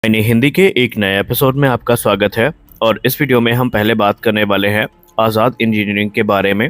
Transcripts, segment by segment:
यानी हिंदी के एक नए एपिसोड में आपका स्वागत है। और इस वीडियो में हम पहले बात करने वाले हैं आज़ाद इंजीनियरिंग के बारे में।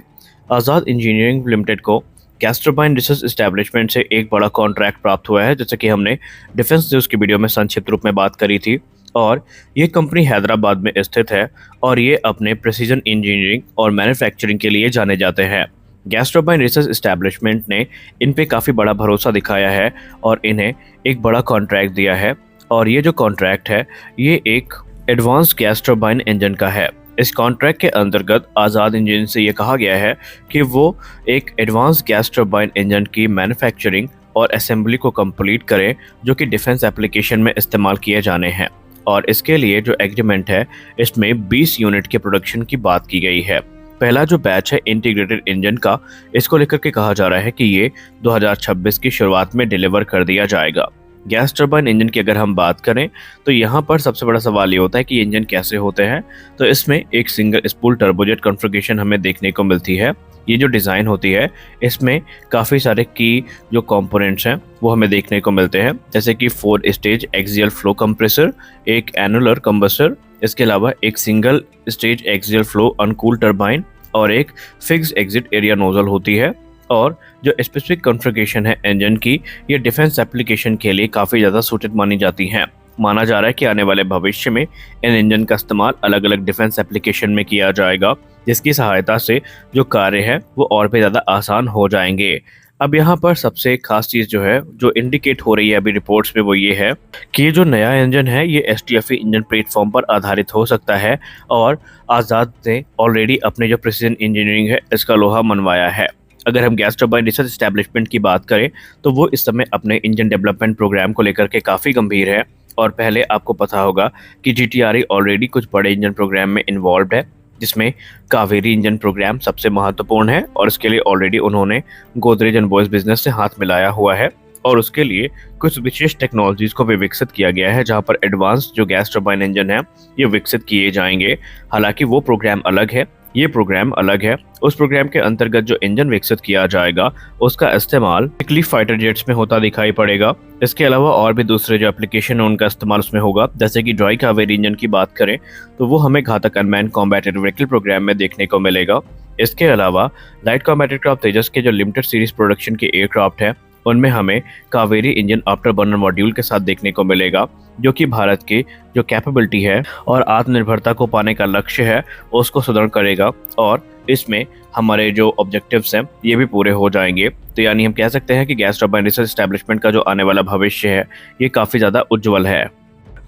आज़ाद इंजीनियरिंग लिमिटेड को गैस टरबाइन रिसर्च एस्टैब्लिशमेंट से एक बड़ा कॉन्ट्रैक्ट प्राप्त हुआ है, जैसे कि हमने डिफेंस न्यूज़ की वीडियो में संक्षिप्त रूप में बात करी थी। और ये कंपनी हैदराबाद में स्थित है और ये अपने प्रिसीजन इंजीनियरिंग और मैन्युफैक्चरिंग के लिए जाने जाते हैं। गैस टरबाइन रिसर्च एस्टैब्लिशमेंट ने इन पे काफ़ी बड़ा भरोसा दिखाया है और इन्हें एक बड़ा कॉन्ट्रैक्ट दिया है। और ये जो कॉन्ट्रैक्ट है ये एक एडवांस गैस टरबाइन इंजन का है। इस कॉन्ट्रैक्ट के अंतर्गत आज़ाद इंजन से ये कहा गया है कि वो एक एडवांस गैस टरबाइन इंजन की मैन्युफैक्चरिंग और असेंबली को कंप्लीट करें जो कि डिफेंस एप्लीकेशन में इस्तेमाल किए जाने हैं। और इसके लिए जो एग्रीमेंट है इसमें 20 यूनिट के प्रोडक्शन की बात की गई है। पहला जो बैच है इंटीग्रेटेड इंजन का, इसको लेकर के कहा जा रहा है कि ये 2026 की शुरुआत में डिलीवर कर दिया जाएगा। गैस टरबाइन इंजन की अगर हम बात करें तो यहाँ पर सबसे बड़ा सवाल ये होता है कि ये इंजन कैसे होते हैं। तो इसमें एक सिंगल स्पूल टर्बोजेट कॉन्फ़िगरेशन हमें देखने को मिलती है। ये जो डिज़ाइन होती है इसमें काफ़ी सारे की जो कंपोनेंट्स हैं वो हमें देखने को मिलते हैं, जैसे कि 4 स्टेज एक्सियल फ्लो कंप्रेसर, एक एनुलर कंबस्टर, इसके अलावा एक single stage axial flow uncool turbine और एक फिक्स एग्जिट एरिया नोजल होती है। और जो स्पेसिफिक कॉन्फ़िगरेशन है इंजन की, ये डिफेंस एप्लीकेशन के लिए काफ़ी ज़्यादा सूटेड मानी जाती हैं। माना जा रहा है कि आने वाले भविष्य में इन इंजन का इस्तेमाल अलग अलग डिफेंस एप्लीकेशन में किया जाएगा, जिसकी सहायता से जो कार्य है वो और भी ज़्यादा आसान हो जाएंगे। अब यहाँ पर सबसे खास चीज़ जो है जो इंडिकेट हो रही है अभी रिपोर्ट्स में वो ये है कि ये जो नया इंजन है ये STFE इंजन प्लेटफॉर्म पर आधारित हो सकता है। और आज़ाद ने ऑलरेडी अपने जो प्रिसीजन इंजीनियरिंग है इसका लोहा मनवाया है। अगर हम गैस टरबाइन रिसर्च एस्टैब्लिशमेंट की बात करें तो वो इस समय अपने इंजन डेवलपमेंट प्रोग्राम को लेकर के काफ़ी गंभीर है। और पहले आपको पता होगा कि GTRE ऑलरेडी कुछ बड़े इंजन प्रोग्राम में इन्वॉल्व है, जिसमें कावेरी इंजन प्रोग्राम सबसे महत्वपूर्ण है। और इसके लिए ऑलरेडी उन्होंने गोदरेज एंड बॉयज बिजनेस से हाथ मिलाया हुआ है और उसके लिए कुछ विशेष टेक्नोलॉजीज को भी विकसित किया गया है, जहां पर एडवांस जो गैस टरबाइन इंजन है ये विकसित किए जाएंगे। हालांकि वो प्रोग्राम अलग है, ये प्रोग्राम अलग है। उस प्रोग्राम के अंतर्गत जो इंजन विकसित किया जाएगा उसका इस्तेमाल टिकली फाइटर जेट्स में होता दिखाई पड़ेगा। इसके अलावा और भी दूसरे जो एप्लीकेशन है उनका इस्तेमाल उसमें होगा, जैसे कि ड्राई कावेरी इंजन की बात करें तो वो हमें घातक अनमैन्ड कॉम्बैट व्हीकल प्रोग्राम में देखने को मिलेगा। इसके अलावा लाइट कॉम्बैट एयरक्राफ्ट तेजस के जो लिमिटेड सीरीज प्रोडक्शन के एयरक्राफ्ट है उनमें हमें Kaveri engine after burner module के साथ देखने को मिलेगा, जो कि भारत की जो कैपेबिलिटी है और आत्मनिर्भरता को पाने का लक्ष्य है उसको सुदृढ़ करेगा। और इसमें हमारे जो ऑब्जेक्टिव्स हैं ये भी पूरे हो जाएंगे। तो यानी हम कह सकते हैं कि गैस टरबाइन रिसर्च एस्टैब्लिशमेंट का जो आने वाला भविष्य है ये काफ़ी ज़्यादा उज्ज्वल है।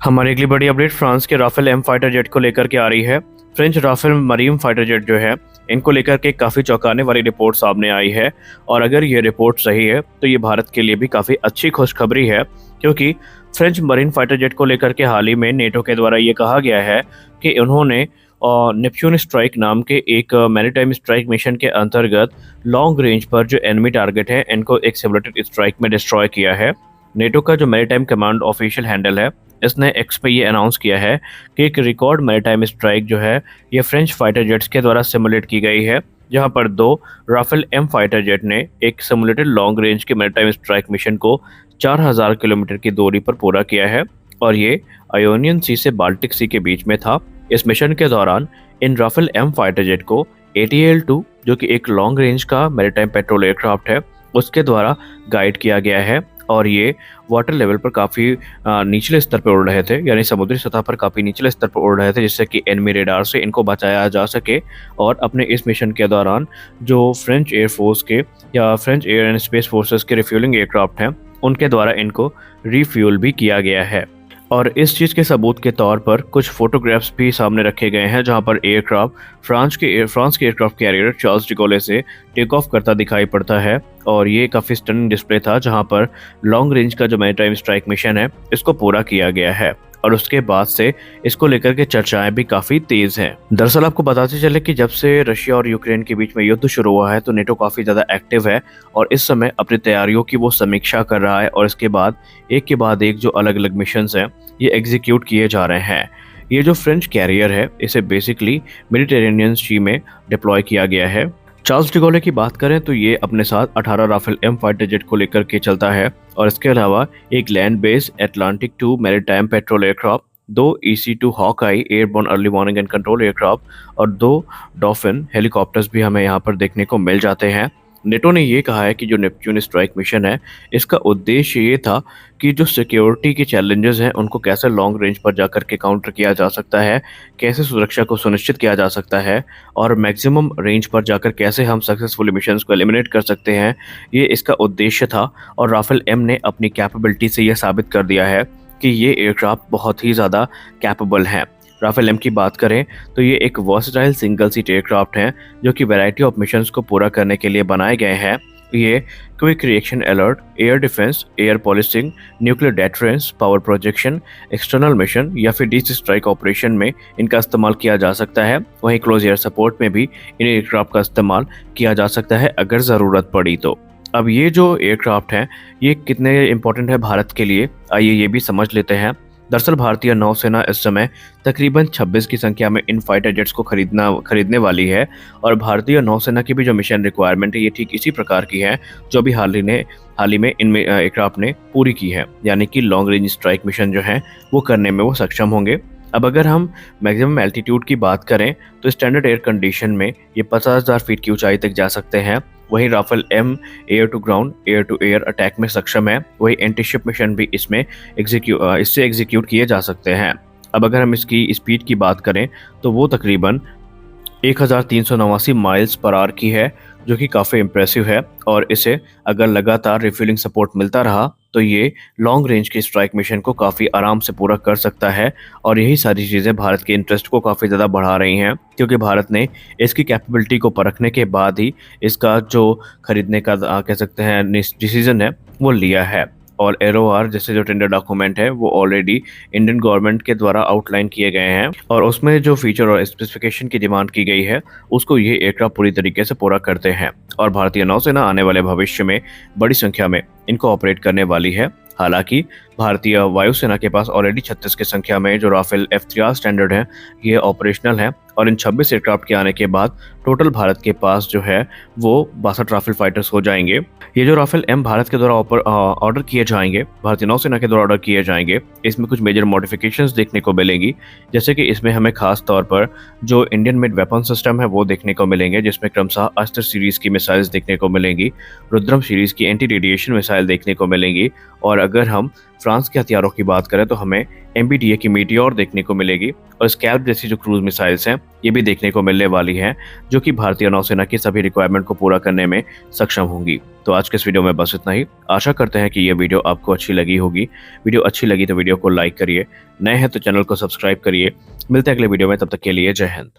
हमारी अगली बड़ी अपडेट फ्रांस के राफेल एम फाइटर जेट को लेकर के आ रही है। French Rafale Marine fighter jet जो है इनको लेकर के काफ़ी चौंकाने वाली रिपोर्ट सामने आई है। और अगर ये रिपोर्ट सही है तो ये भारत के लिए भी काफ़ी अच्छी खुशखबरी है, क्योंकि फ्रेंच मरीन फाइटर जेट को लेकर के हाल ही में नेटो के द्वारा ये कहा गया है कि उन्होंने नेपच्यून स्ट्राइक नाम के एक मैरीटाइम स्ट्राइक मिशन के अंतर्गत लॉन्ग रेंज पर जो एनिमी टारगेट है इनको एक सिमुलेटेड स्ट्राइक में डिस्ट्रॉय किया है। नेटो का जो मैरीटाइम कमांड ऑफिशियल हैंडल है इसने एक्स पे ये अनाउंस किया है कि एक रिकॉर्ड मैरीटाइम स्ट्राइक जो है ये फ्रेंच फाइटर जेट्स के द्वारा सिमुलेट की गई है, जहां पर 2 राफेल एम फाइटर जेट ने एक सिमुलेटेड लॉन्ग रेंज के मैरीटाइम स्ट्राइक मिशन को 4000 किलोमीटर की दूरी पर पूरा किया है। और ये आयोनियन सी से बाल्टिक सी के बीच में था। इस मिशन के दौरान इन राफेल एम फाइटर जेट को ATL-2 जो कि एक लॉन्ग रेंज का मैरीटाइम पेट्रोल एयरक्राफ्ट है उसके द्वारा गाइड किया गया है। और ये वाटर लेवल पर काफ़ी निचले स्तर पर उड़ रहे थे, यानी समुद्री सतह पर काफ़ी निचले स्तर पर उड़ रहे थे, जिससे कि एनिमी रेडार से इनको बचाया जा सके। और अपने इस मिशन के दौरान जो फ्रेंच एयरफोर्स के या French air and space forces के रिफ्यूलिंग एयरक्राफ्ट हैं उनके द्वारा इनको रिफ्यूल भी किया गया है। और इस चीज़ के सबूत के तौर पर कुछ फोटोग्राफ्स भी सामने रखे गए हैं, जहां पर एयरक्राफ्ट फ्रांस के एयरक्राफ्ट कैरियर चार्ल्स डिगोले से टेक ऑफ करता दिखाई पड़ता है। और ये काफ़ी स्टनिंग डिस्प्ले था, जहां पर लॉन्ग रेंज का जो मैरीटाइम स्ट्राइक मिशन है इसको पूरा किया गया है। और उसके बाद से इसको लेकर के चर्चाएं भी काफ़ी तेज हैं। दरअसल आपको बताते चले कि जब से रशिया और यूक्रेन के बीच में युद्ध शुरू हुआ है तो नेटो काफ़ी ज़्यादा एक्टिव है और इस समय अपनी तैयारियों की वो समीक्षा कर रहा है। और इसके बाद एक के बाद एक जो अलग अलग मिशंस हैं ये एग्जीक्यूट किए जा रहे हैं। ये जो फ्रेंच कैरियर है इसे बेसिकली मेडिटेरेनियन सी में डिप्लॉय किया गया है, चार्ल्स डिगोले की बात करें तो ये अपने साथ 18 राफेल एम फाइटर जेट को लेकर के चलता है और इसके अलावा एक land based Atlantic 2 maritime petrol aircraft, दो EC-2 Hawkeye airborne early warning and control aircraft और दो डॉल्फिन हेलीकॉप्टर्स भी हमें यहाँ पर देखने को मिल जाते हैं। नेटो ने ये कहा है कि जो नेपच्यून स्ट्राइक मिशन है, इसका उद्देश्य ये था कि जो सिक्योरिटी के चैलेंजेस हैं उनको कैसे लॉन्ग रेंज पर जाकर के काउंटर किया जा सकता है, कैसे सुरक्षा को सुनिश्चित किया जा सकता है और मैक्सिमम रेंज पर जाकर कैसे हम सक्सेसफुली मिशंस को एलिमिनेट कर सकते हैं, ये इसका उद्देश्य था। और राफेल एम ने अपनी कैपेबिलिटी से यह साबित कर दिया है कि ये एयरक्राफ्ट बहुत ही ज़्यादा कैपेबल हैं। राफेल एम की बात करें तो ये एक वर्सटाइल सिंगल सीट एयरक्राफ्ट हैं जो कि वैरायटी ऑफ मिशंस को पूरा करने के लिए बनाए गए हैं। ये quick reaction alert, air defence, air policing, nuclear deterrence, power projection, external mission या फिर डीप स्ट्राइक ऑपरेशन में इनका इस्तेमाल किया जा सकता है। वहीं क्लोज एयर सपोर्ट में भी इन एयरक्राफ्ट का इस्तेमाल किया जा सकता है अगर ज़रूरत पड़ी तो। अब ये जो एयरक्राफ्ट हैं ये कितने इंपॉर्टेंट है भारत के लिए, आइए ये भी समझ लेते हैं। दरअसल भारतीय नौसेना इस समय तकरीबन 26 की संख्या में इन फाइटर जेट्स को खरीदने वाली है और भारतीय नौसेना की भी जो मिशन रिक्वायरमेंट है ये ठीक इसी प्रकार की है जो भी हाल ही में इन एयरक्राफ्ट ने पूरी की है, यानी कि लॉन्ग रेंज स्ट्राइक मिशन जो है वो करने में वो सक्षम होंगे। अब अगर हम मैक्सिमम एल्टीट्यूड की बात करें तो स्टैंडर्ड एयर कंडीशन में ये 50,000 फीट की ऊंचाई तक जा सकते हैं। वहीं Rafale M air to ground, air to air attack में सक्षम है। वही एंटीशिप मिशन भी इससे एग्जीक्यूट किए जा सकते हैं। अब अगर हम इसकी स्पीड की बात करें तो वो तकरीबन 1389 माइल्स पर आवर की है, जो कि काफ़ी इम्प्रेसिव है। और इसे अगर लगातार रिफ्यूलिंग सपोर्ट मिलता रहा तो ये लॉन्ग रेंज की स्ट्राइक मिशन को काफ़ी आराम से पूरा कर सकता है। और यही सारी चीज़ें भारत के इंटरेस्ट को काफ़ी ज़्यादा बढ़ा रही हैं, क्योंकि भारत ने इसकी कैपेबिलिटी को परखने के बाद ही इसका जो खरीदने का कह सकते हैं डिसीजन है वो लिया है। और एरोआर जैसे जो टेंडर डॉक्यूमेंट है वो ऑलरेडी इंडियन गवर्नमेंट के द्वारा आउटलाइन किए गए हैं और उसमें जो फीचर और स्पेसिफिकेशन की डिमांड की गई है उसको ये एयरक्राफ्ट पूरी तरीके से पूरा करते हैं। और भारतीय नौसेना आने वाले भविष्य में बड़ी संख्या में इनको ऑपरेट करने वाली है। हालांकि भारतीय वायुसेना के पास ऑलरेडी 36 की संख्या में जो राफेल F3R स्टैंडर्ड है ये ऑपरेशनल है और इन 26 एयरक्राफ्ट के आने के बाद टोटल भारत के पास जो है वो 62 राफेल फाइटर्स हो जाएंगे। ये जो राफेल एम भारत के द्वारा ऑर्डर किए जाएंगे, भारतीय नौसेना के द्वारा ऑर्डर किए जाएंगे, इसमें कुछ मेजर मॉडिफिकेशंस देखने को मिलेंगी। जैसे कि इसमें हमें खास तौर पर जो इंडियन मेड वेपन सिस्टम है वो देखने को मिलेंगे, जिसमें क्रमशः अस्त्र सीरीज की मिसाइल्स देखने को मिलेंगी, रुद्रम सीरीज की एंटी रेडिएशन मिसाइल देखने को मिलेंगी। और अगर हम फ्रांस के हथियारों की बात करें तो हमें MBDA की मीटियोर देखने को मिलेगी और स्कैल्प जैसी जो क्रूज मिसाइल्स हैं ये भी देखने को मिलने वाली हैं, जो कि भारतीय नौसेना की सभी रिक्वायरमेंट को पूरा करने में सक्षम होंगी। तो आज के इस वीडियो में बस इतना ही। आशा करते हैं कि ये वीडियो आपको अच्छी लगी होगी। वीडियो अच्छी लगी तो वीडियो को लाइक करिए, नए हैं तो चैनल को सब्सक्राइब करिए। मिलते हैं अगले वीडियो में, तब तक के लिए जय हिंद।